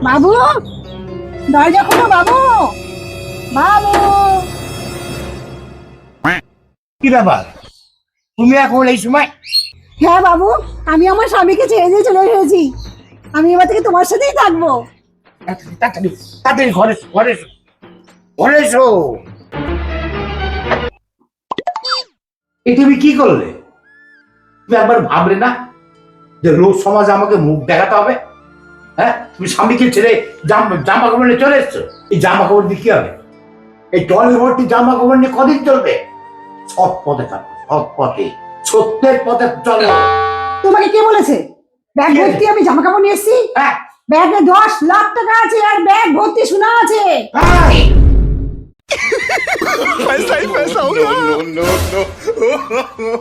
বাবু, দরজা খোলো বাবু। বাবু, কি ব্যাপার? তুমি এখন এই সময়? হ্যাঁ বাবু, আমি আমার স্বামীকে ছেড়ে দিয়ে চলে এসেছি। আমি এবার থেকে তোমার সাথেই থাকবো। তাড়াতাড়ি তাড়াতাড়ি ঘরে এসো, ঘরে এসো, ঘরে এসো। এই তুমি কি করলে? তুমি একবার ভাবলে না যে লোক সমাজে আমাকে মুখ দেখাতে হবে? হ্যাঁ, তুমি স্বামীকে ছেড়ে জামা কাপড় নিয়ে চলে এসছো। এই জামা কাপড় দিয়ে কি হবে? এই টলি ভর্তি জামা কাপড় নিয়ে কদিন চলবে? সৎ পথে থাকো, সৎ পথে, সত্যের পথে চলো। তোমাকে কে বলেছে ব্যাগ কে? ভর্তি আমি জামা কাপড় নিয়ে এসেছি? হ্যাঁ, ব্যাগে 10 লাখ টাকা আছে আর ব্যাগ ভর্তি সোনা আছে। হ্যাঁ। पैसा ही पैसा होगा। No no no